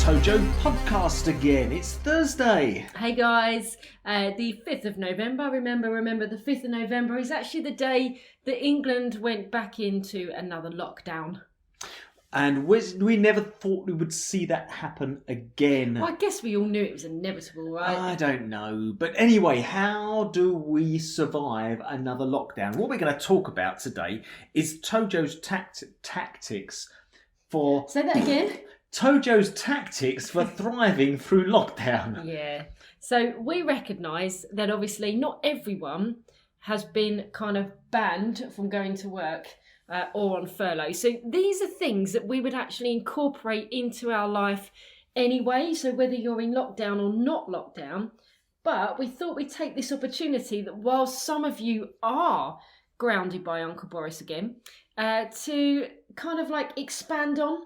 Tojo Podcast again. It's Thursday. Hey guys, the 5th of November. Remember, the 5th of November is actually the day that England went back into another lockdown. And we never thought we would see that happen again. Well, I guess we all knew it was inevitable, right? I don't know. But anyway, how do we survive another lockdown? What we're going to talk about today is Tojo's tactics for... Say that again? Tojo's tactics for thriving through lockdown. Yeah. So we recognise that obviously not everyone has been kind of banned from going to work or on furlough. So these are things that we would actually incorporate into our life anyway. So whether you're in lockdown or not lockdown, but we thought we'd take this opportunity that while some of you are grounded by Uncle Boris again, to kind of like expand on.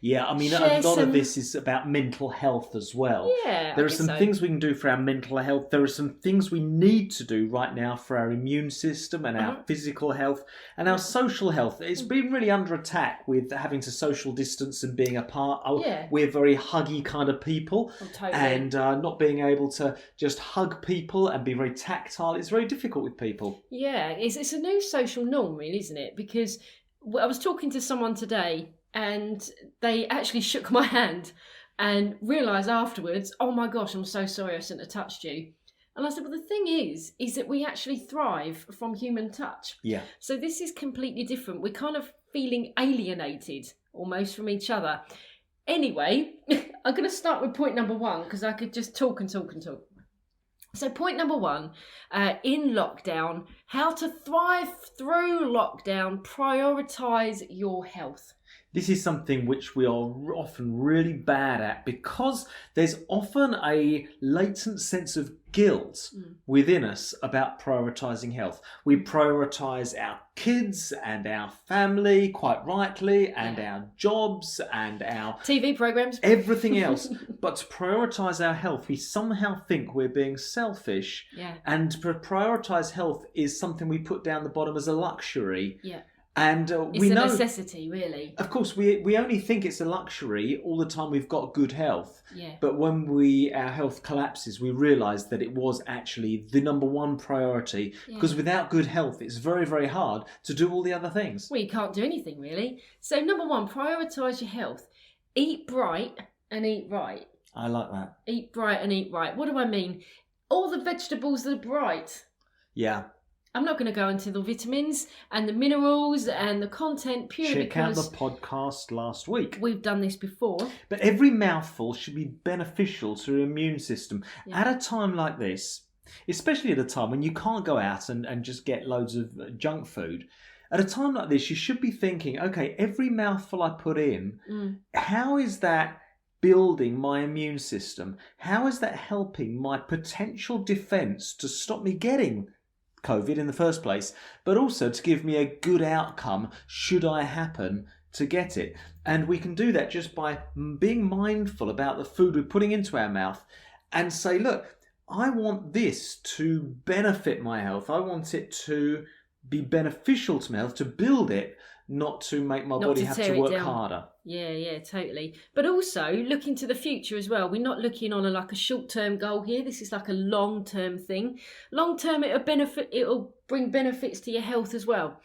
Yeah, I mean, a lot of this is about mental health as well. Yeah, there are some things we can do for our mental health. There are some things we need to do right now for our immune system and our physical health and our social health. It's been really under attack with having to social distance and being apart. Yeah. We're very huggy kind of people. Oh, totally. And not being able to just hug people and be very tactile. It's very difficult with people. Yeah, it's a new social norm, really, isn't it? Because I was talking to someone today and they actually shook my hand and realised afterwards, oh my gosh, I'm so sorry I shouldn't have touched you. And I said, well, the thing is that we actually thrive from human touch. Yeah. So this is completely different. We're kind of feeling alienated almost from each other. Anyway, I'm going to start with point number one because I could just talk and talk and talk. So point number one, in lockdown, how to thrive through lockdown, prioritise your health. This is something which we are often really bad at because there's often a latent sense of guilt within us about prioritising health. We prioritise our kids and our family, quite rightly, and our jobs and our TV programmes, everything else. But to prioritise our health, we somehow think we're being selfish. Yeah. And to prioritise health is something we put down the bottom as a luxury. Yeah. And it's we a know, necessity, really. Of course, we only think it's a luxury all the time we've got good health. Yeah. But when our health collapses, we realise that it was actually the number one priority. Yeah. Because without good health, it's very, very hard to do all the other things. Well, you can't do anything, really. So number one, prioritise your health. Eat bright and eat right. I like that. Eat bright and eat right. What do I mean? All the vegetables that are bright. Yeah. I'm not going to go into the vitamins and the minerals and the content purely because... Check out the podcast last week. We've done this before. But every mouthful should be beneficial to your immune system. Yeah. At a time like this, especially at a time when you can't go out and just get loads of junk food, at a time like this, you should be thinking, okay, every mouthful I put in, how is that building my immune system? How is that helping my potential defence to stop me getting COVID in the first place, but also to give me a good outcome should I happen to get it? And we can do that just by being mindful about the food we're putting into our mouth and say, look, I want this to benefit my health. I want it to be beneficial to my health, to build it, not to make my body have to work harder. Yeah, totally. But also looking to the future as well. We're not looking on a short-term goal here. This is like a long-term thing. Long-term, it'll bring benefits to your health as well.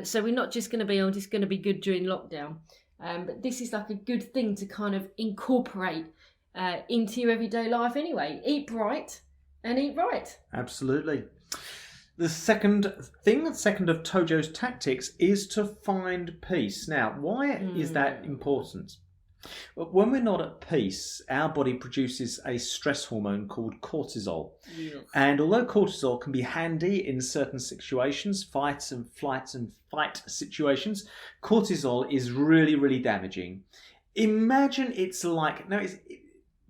So we're not just going to be just going to be good during lockdown. But this is like a good thing to kind of incorporate into your everyday life anyway. Eat bright and eat right. Absolutely. The second of Tojo's tactics is to find peace. Now, why is that important? When we're not at peace, our body produces a stress hormone called cortisol. Yeah. And although cortisol can be handy in certain situations, fight and flight situations, cortisol is really, really damaging. Imagine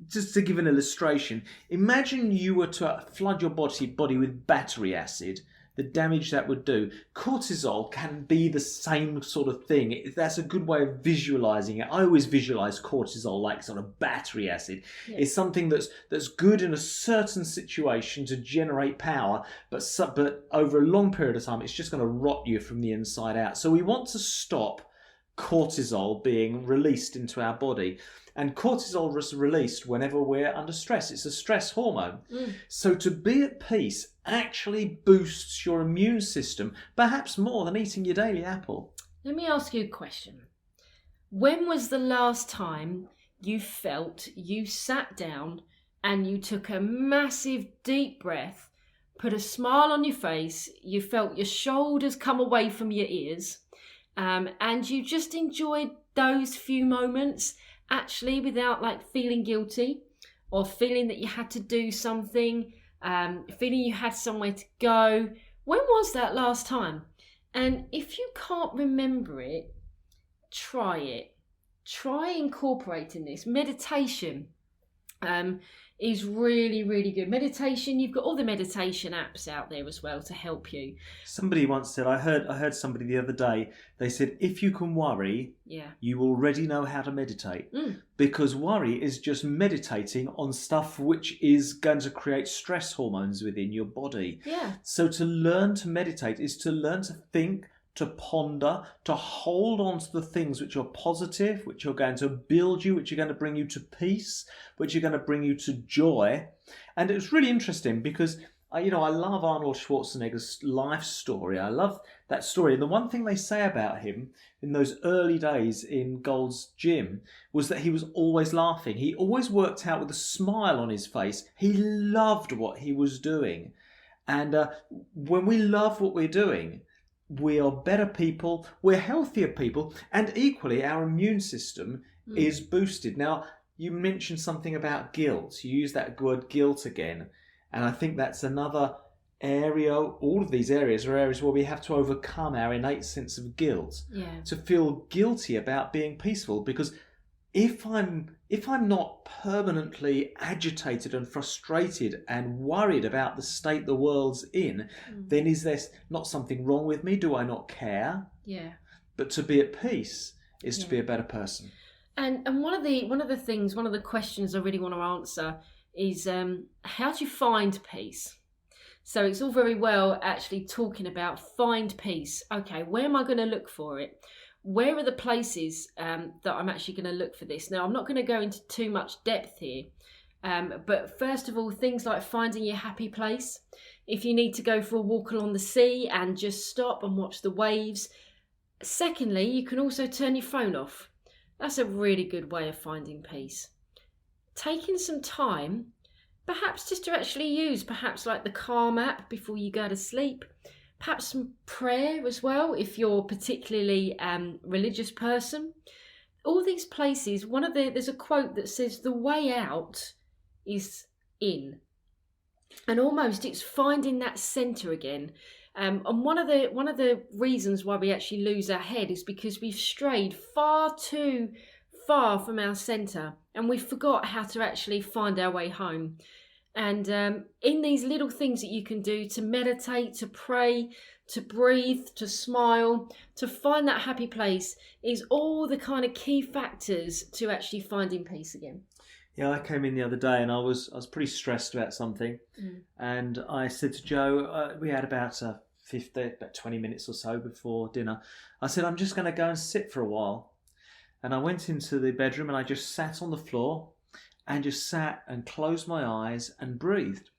just to give an illustration, imagine you were to flood your body with battery acid, the damage that would do. Cortisol can be the same sort of thing. That's a good way of visualizing it. I always visualize cortisol like sort of battery acid. Yeah. It's something that's good in a certain situation to generate power, but over a long period of time, it's just going to rot you from the inside out. So we want to stop cortisol being released into our body. And cortisol is released whenever we're under stress. It's a stress hormone. So to be at peace actually boosts your immune system, perhaps more than eating your daily apple. Let me ask you a question. When was the last time you felt you sat down and you took a massive deep breath, put a smile on your face, you felt your shoulders come away from your ears, and you just enjoyed those few moments actually without like feeling guilty or feeling that you had to do something, feeling you had somewhere to go? When was that last time? And if you can't remember it, try it. Try incorporating this. Meditation is really, really good. Meditation, you've got all the meditation apps out there as well to help you. Somebody once said, I heard somebody the other day, they said, if you can worry, you already know how to meditate. Because worry is just meditating on stuff which is going to create stress hormones within your body. So to learn to meditate is to learn to think, to ponder, to hold on to the things which are positive, which are going to build you, which are going to bring you to peace, which are going to bring you to joy. And it was really interesting because, I love Arnold Schwarzenegger's life story. I love that story. And the one thing they say about him in those early days in Gold's Gym was that he was always laughing. He always worked out with a smile on his face. He loved what he was doing. And when we love what we're doing, we are better people, we're healthier people, and equally our immune system is boosted. Now, you mentioned something about guilt. You use that word guilt again, and I think that's another area. All of these areas are areas where we have to overcome our innate sense of guilt to feel guilty about being peaceful. Because if I'm not permanently agitated and frustrated and worried about the state the world's in, then is there not something wrong with me? Do I not care? But to be at peace is to be a better person. And one of the questions I really want to answer is how do you find peace? So it's all very well actually talking about find peace. Okay, where am I going to look for it? Where are the places that I'm actually going to look for this? Now, I'm not going to go into too much depth here, but first of all, things like finding your happy place. If you need to go for a walk along the sea and just stop and watch the waves. Secondly, you can also turn your phone off. That's a really good way of finding peace. Taking some time, perhaps just to actually use, perhaps like the Calm app before you go to sleep. Perhaps some prayer as well, if you're particularly religious person. All these places, there's a quote that says, the way out is in. And almost it's finding that centre again. And one of the reasons why we actually lose our head is because we've strayed far too far from our centre and we forgot how to actually find our way home. And in these little things that you can do to meditate, to pray, to breathe, to smile, to find that happy place is all the kind of key factors to actually finding peace again. Yeah, I came in the other day and I was pretty stressed about something. And I said to Joe, we had about 20 minutes or so before dinner. I said, I'm just going to go and sit for a while. And I went into the bedroom and I just sat on the floor and just sat and closed my eyes and breathed.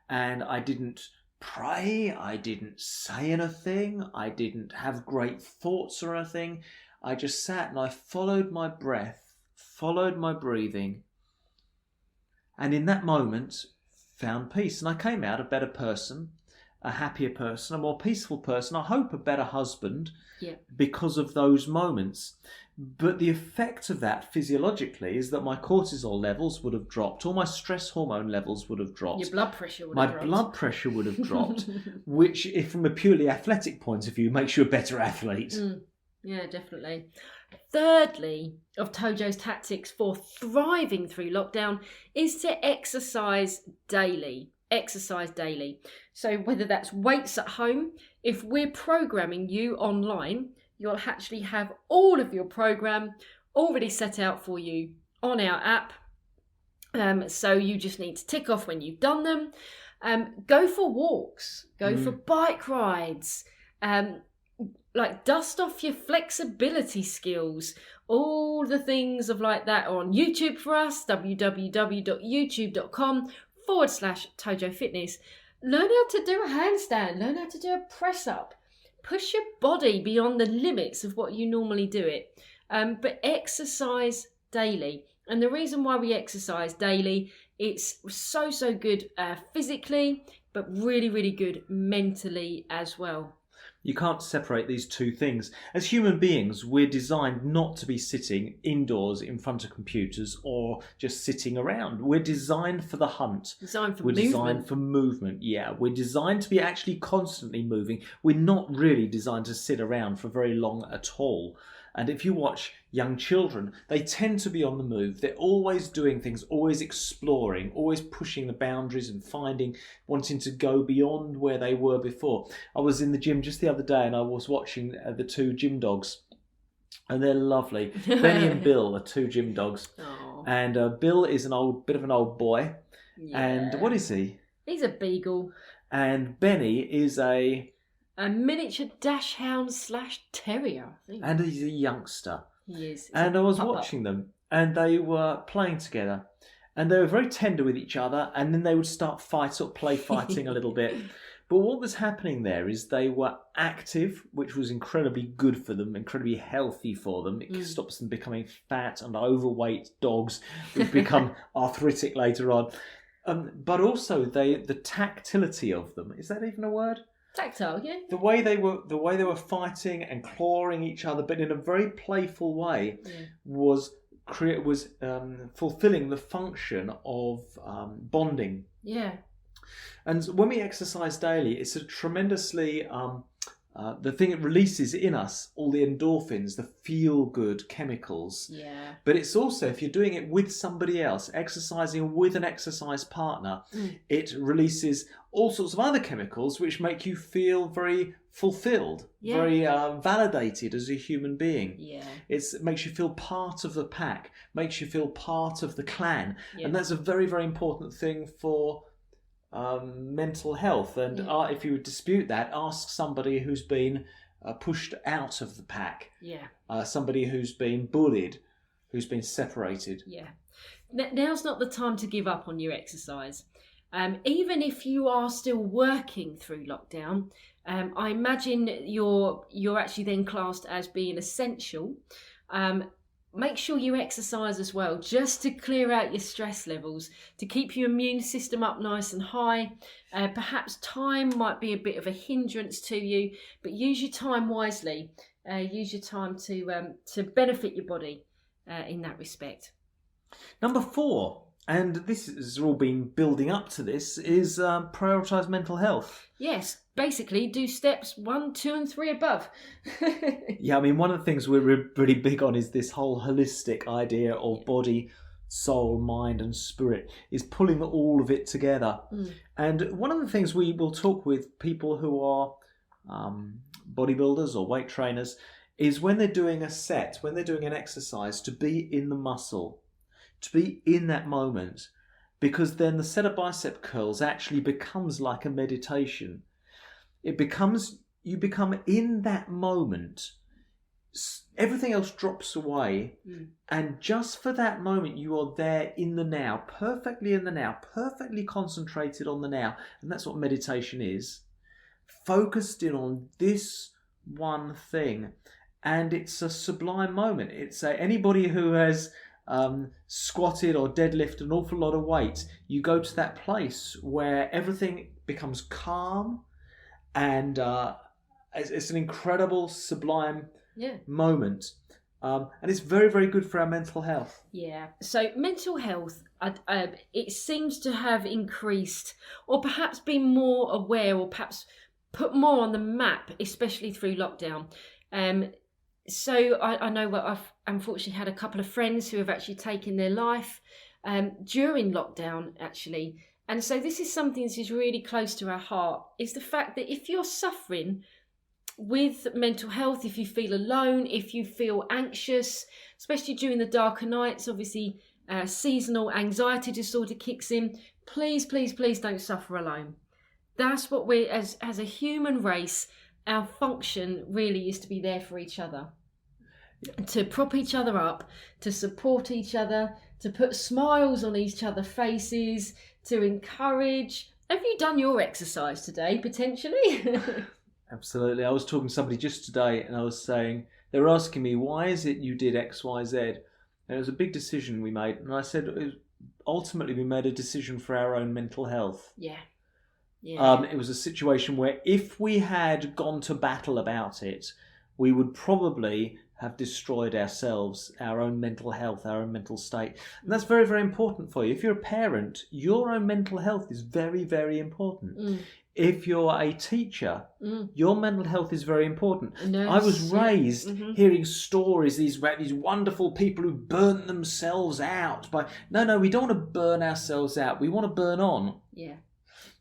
And I didn't pray, I didn't say anything, I didn't have great thoughts or anything. I just sat and I followed my breath, followed my breathing, and in that moment found peace. And I came out a better person, a happier person, a more peaceful person, I hope a better husband, because of those moments. But the effect of that physiologically is that my cortisol levels would have dropped, all my stress hormone levels would have dropped. Your blood pressure would have dropped. My blood pressure would have dropped, which, if from a purely athletic point of view, makes you a better athlete. Yeah, definitely. Thirdly, of Tojo's tactics for thriving through lockdown is to exercise daily. Exercise daily. So whether that's weights at home, if we're programming you online, you'll actually have all of your program already set out for you on our app. So you just need to tick off when you've done them. Go for walks, go for bike rides. like dust off your flexibility skills. All the things of like that are on YouTube for us, www.youtube.com/Tojo Fitness. Learn how to do a handstand, learn how to do a press up. Push your body beyond the limits of what you normally do it. But exercise daily. And the reason why we exercise daily, it's so good physically, but really, really good mentally as well. You can't separate these two things. As human beings, we're designed not to be sitting indoors in front of computers or just sitting around. We're designed for the hunt. Designed for We're movement. designed for movement, yeah. We're designed to be actually constantly moving. We're not really designed to sit around for very long at all. And if you watch young children, they tend to be on the move. They're always doing things, always exploring, always pushing the boundaries and wanting to go beyond where they were before. I was in the gym just the other day and I was watching the two gym dogs. And they're lovely. Benny and Bill are two gym dogs. Aww. And Bill is bit of an old boy. Yeah. And what is he? He's a beagle. And Benny is a miniature dashhound / terrier, I think. And he's a youngster. He is. And I was watching them, and they were playing together, and they were very tender with each other, and then they would start play fighting a little bit. But what was happening there is they were active, which was incredibly good for them, incredibly healthy for them. It stops them becoming fat and overweight dogs who become arthritic later on. But also the tactility of them. Is that even a word? Tactile, yeah. The way they were fighting and clawing each other, but in a very playful way, was fulfilling the function of bonding. Yeah. And when we exercise daily, it's a tremendously the thing it releases in us all the endorphins, the feel-good chemicals. Yeah. But it's also, if you're doing it with somebody else, exercising with an exercise partner, it releases all sorts of other chemicals which make you feel very fulfilled, very validated as a human being. Yeah. It makes you feel part of the pack, makes you feel part of the clan. And that's a very, very important thing for mental health. And if you dispute that, ask somebody who's been pushed out of the pack. Yeah. Somebody who's been bullied, who's been separated. Yeah. Now's not the time to give up on your exercise. Even if you are still working through lockdown, I imagine you're actually then classed as being essential. Make sure you exercise as well, just to clear out your stress levels, to keep your immune system up nice and high. Perhaps time might be a bit of a hindrance to you, but use your time wisely. Use your time to benefit your body in that respect. Number 4, and this has all been building up to this, is prioritise mental health. Yes, basically do steps 1, 2 and 3 above. Yeah, I mean, one of the things we're really big on is this whole holistic idea of body, soul, mind and spirit, is pulling all of it together. And one of the things we will talk with people who are bodybuilders or weight trainers is when they're doing a set, when they're doing an exercise, to be in the muscle, to be in that moment, because then the set of bicep curls actually becomes like a meditation. You become in that moment. Everything else drops away. And just for that moment, you are there in the now, perfectly in the now, perfectly concentrated on the now. And that's what meditation is. Focused in on this one thing. And it's a sublime moment. It's anybody who has squatted or deadlifted an awful lot of weight, you go to that place where everything becomes calm, and it's an incredible, sublime moment. And it's very, very good for our mental health. Yeah. So mental health, it seems to have increased, or perhaps been more aware, or perhaps put more on the map, especially through lockdown. So I know I've unfortunately had a couple of friends who have actually taken their life during lockdown, actually. And so this is something that is really close to our heart, is the fact that if you're suffering with mental health, if you feel alone, if you feel anxious, especially during the darker nights, obviously seasonal anxiety disorder kicks in, please, please, please don't suffer alone. That's what we, as a human race, our function really is to be there for each other, to prop each other up, to support each other, to put smiles on each other's faces, to encourage. Have you done your exercise today, potentially? Absolutely. I was talking to somebody just today, and I was saying, they were asking me, why is it you did X, Y, Z? And it was a big decision we made. And I said, ultimately, we made a decision for our own mental health. Yeah. It was a situation where if we had gone to battle about it, we would probably have destroyed ourselves, our own mental health, our own mental state. And that's very, very important for you. If you're a parent, your own mental health is very, very important. If you're a teacher, your mental health is very important. I was raised hearing stories, these wonderful people who burnt themselves out. No, we don't want to burn ourselves out. We want to burn on. Yeah.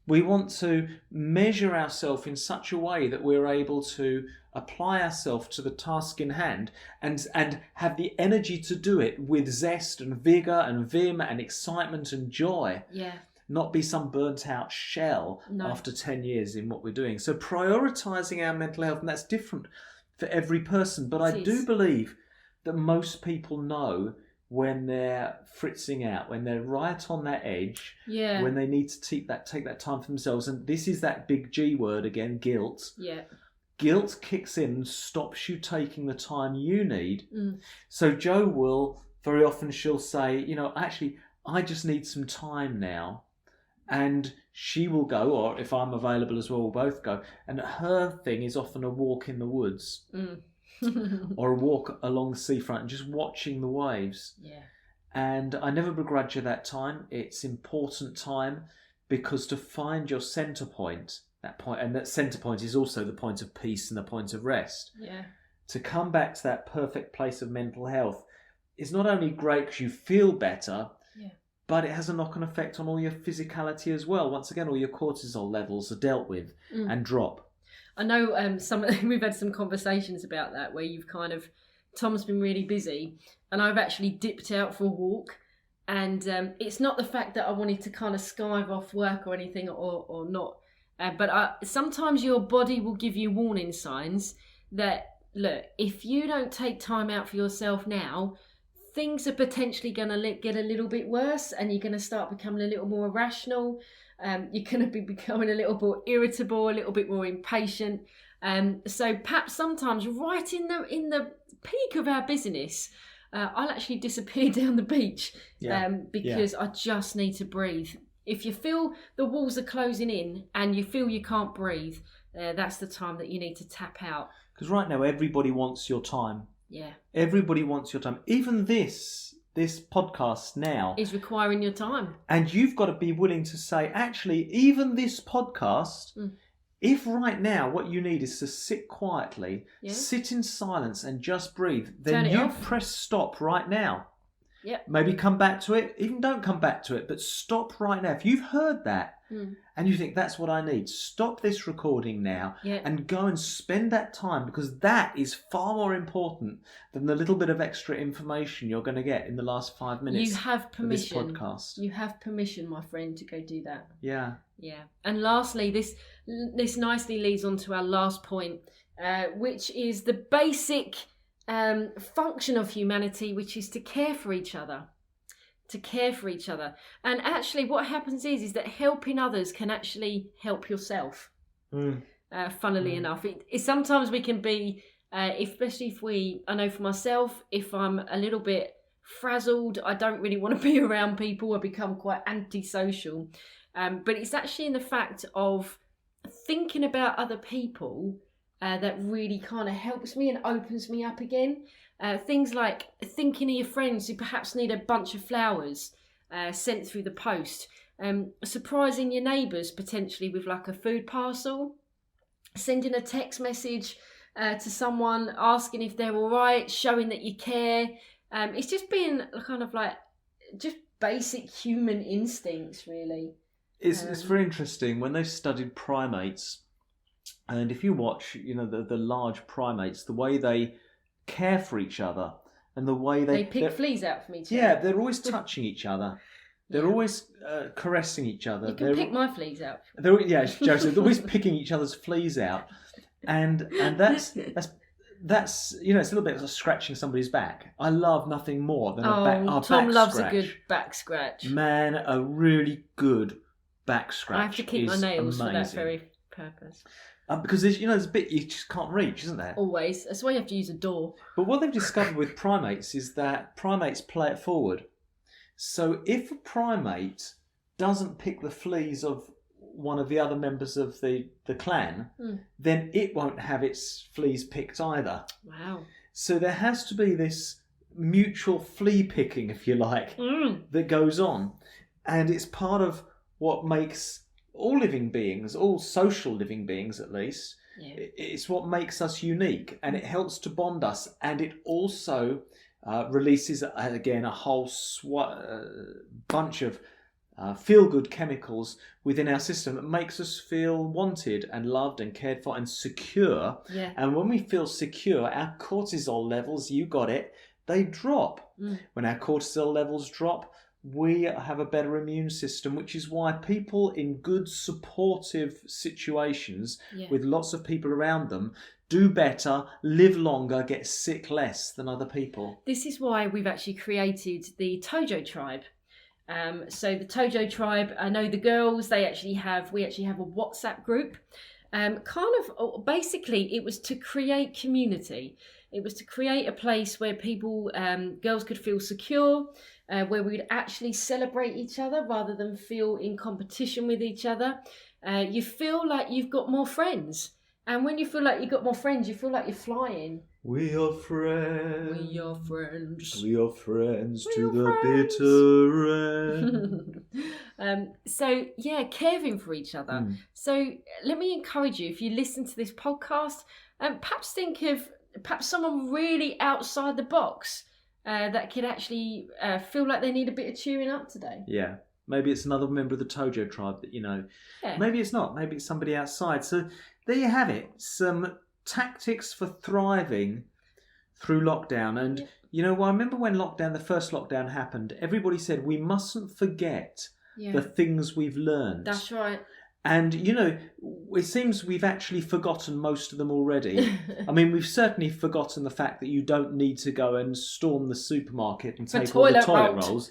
We want to measure ourselves in such a way that we're able to apply ourselves to the task in hand and have the energy to do it with zest and vigour and vim and excitement and joy. Yeah. Not be some burnt out shell after 10 years in what we're doing. So prioritising our mental health, and that's different for every person. But I do believe that most people know when they're fritzing out, when they're right on that edge, when they need to take that time for themselves. And this is that big G word again, guilt. Yeah. Guilt kicks in and stops you taking the time you need. So Jo will, very often she'll say, actually, I just need some time now. And she will go, or if I'm available as well, we'll both go. And her thing is often a walk in the woods. Or a walk along the seafront and just watching the waves. Yeah. And I never begrudge her that time. It's important time, because to find your centre point, and that centre point is also the point of peace and the point of rest. Yeah. To come back to that perfect place of mental health is not only great because you feel better, but it has a knock-on effect on all your physicality as well. Once again, all your cortisol levels are dealt with and drop. I know we've had some conversations about that where you've Tom's been really busy and I've actually dipped out for a walk, and it's not the fact that I wanted to kind of skive off work or anything or not, but sometimes your body will give you warning signs that, look, if you don't take time out for yourself now, things are potentially going to get a little bit worse, and you're going to start becoming a little more irrational. You're going to be becoming a little more irritable, a little bit more impatient. So perhaps sometimes right in the peak of our business, I'll actually disappear down the beach because I just need to breathe. If you feel the walls are closing in and you feel you can't breathe, that's the time that you need to tap out. Because right now everybody wants your time. Yeah. Everybody wants your time. Even this podcast now is requiring your time. And you've got to be willing to say, actually, even this podcast, if right now what you need is to sit quietly, sit in silence and just breathe, then you press stop right now. Yep. Maybe come back to it. Even don't come back to it, but stop right now. If you've heard that and you think that's what I need, stop this recording now and go and spend that time, because that is far more important than the little bit of extra information you're going to get in the last 5 minutes. You have permission. Of this podcast. You have permission, my friend, to go do that. Yeah. Yeah. And lastly, this nicely leads on to our last point, which is the basic function of humanity, which is to care for each other. And actually what happens is that helping others can actually help yourself. Funnily enough, it sometimes we can be, especially I know for myself, if I'm a little bit frazzled, I don't really want to be around people, I become quite antisocial. But it's actually in the fact of thinking about other people that really kind of helps me and opens me up again. Things like thinking of your friends who perhaps need a bunch of flowers sent through the post, surprising your neighbours potentially with like a food parcel, sending a text message to someone asking if they're all right, showing that you care. It's just being kind of like just basic human instincts, really. It's very interesting when they've studied primates. And if you watch, the large primates, the way they care for each other and the way they pick fleas out from each other. Yeah, they're always touching each other. They're always caressing each other. You can pick my fleas out. Joseph, they're always picking each other's fleas out. and that's you know, it's a little bit like scratching somebody's back. I love nothing more than a Tom back loves scratch. a good back scratch. Man, a really good back scratch. I have to keep my nails amazing. for that very purpose. Because there's a bit you just can't reach, isn't there? Always. That's why you have to use a door. But what they've discovered with primates is that primates play it forward. So if a primate doesn't pick the fleas of one of the other members of the clan, then it won't have its fleas picked either. Wow. So there has to be this mutual flea picking, if you like, that goes on. And it's part of what makes all living beings, all social living beings at least, it's what makes us unique, and it helps to bond us, and it also releases, again, a whole bunch of feel-good chemicals within our system that makes us feel wanted and loved and cared for and secure. Yeah. And when we feel secure, our cortisol levels, you got it, they drop. When our cortisol levels drop, we have a better immune system, which is why people in good supportive situations with lots of people around them do better, live longer, get sick less than other people. This is why we've actually created the Tojo tribe. So the Tojo tribe, I know the girls, we actually have a WhatsApp group. Basically it was to create community. It was to create a place where people, girls could feel secure, where we'd actually celebrate each other rather than feel in competition with each other. You feel like you've got more friends. And when you feel like you've got more friends, you feel like you're flying. We are friends. We are friends. We are friends to the bitter end. So, caring for each other. So let me encourage you, if you listen to this podcast, perhaps think of someone really outside the box that could actually feel like they need a bit of cheering up today. Yeah. Maybe it's another member of the Tojo tribe that you know. Yeah. Maybe it's not. Maybe it's somebody outside. So there you have it. Some tactics for thriving through lockdown. And, you know, I remember when the first lockdown happened, everybody said we mustn't forget the things we've learned. That's right. And, you know, it seems we've actually forgotten most of them already. I mean, we've certainly forgotten the fact that you don't need to go and storm the supermarket and take all the toilet rolls.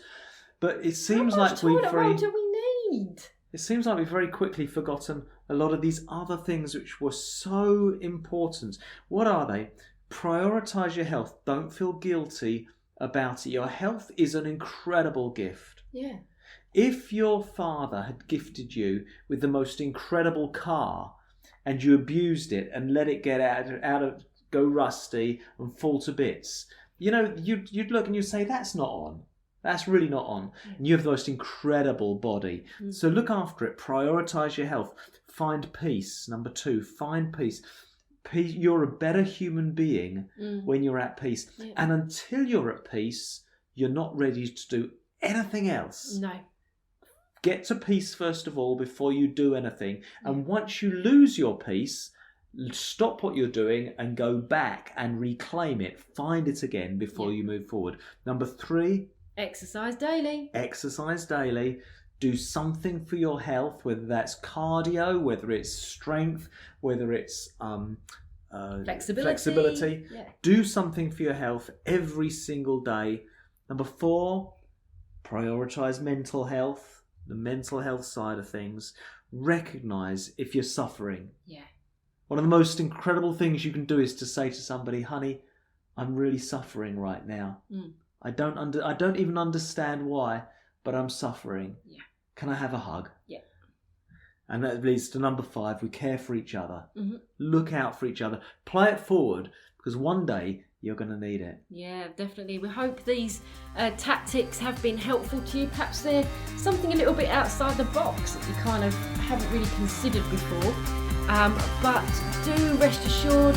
But it seems like roll do we need? It seems like we've very quickly forgotten a lot of these other things which were so important. What are they? Prioritise your health. Don't feel guilty about it. Your health is an incredible gift. Yeah. If your father had gifted you with the most incredible car and you abused it and let it get go rusty and fall to bits, you know, you'd look and you'd say, that's not on. That's really not on. And you have the most incredible body. So look after it. Prioritise your health. Find peace. Number 2, find peace. You're a better human being when you're at peace. Yeah. And until you're at peace, you're not ready to do anything else. No. Get to peace first of all before you do anything. And once you lose your peace, stop what you're doing and go back and reclaim it. Find it again before you move forward. Number 3, exercise daily. Exercise daily. Do something for your health, whether that's cardio, whether it's strength, whether it's flexibility. Yeah. Do something for your health every single day. Number 4, prioritise mental health, the mental health side of things. Recognise if you're suffering. Yeah. One of the most incredible things you can do is to say to somebody, honey, I'm really suffering right now. I don't even understand why, but I'm suffering. Yeah. Can I have a hug? Yeah. And that leads to number 5. We care for each other. Look out for each other. Play it forward, because one day you're going to need it. Yeah, definitely. We hope these tactics have been helpful to you. Perhaps they're something a little bit outside the box that you kind of haven't really considered before. But do rest assured,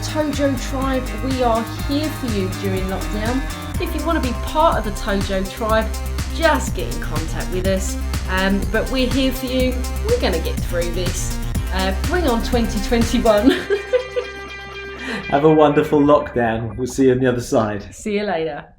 Tojo Tribe, we are here for you during lockdown. If you want to be part of the Tojo Tribe, just get in contact with us. But we're here for you. We're going to get through this. Bring on 2021. Have a wonderful lockdown. We'll see you on the other side. See you later.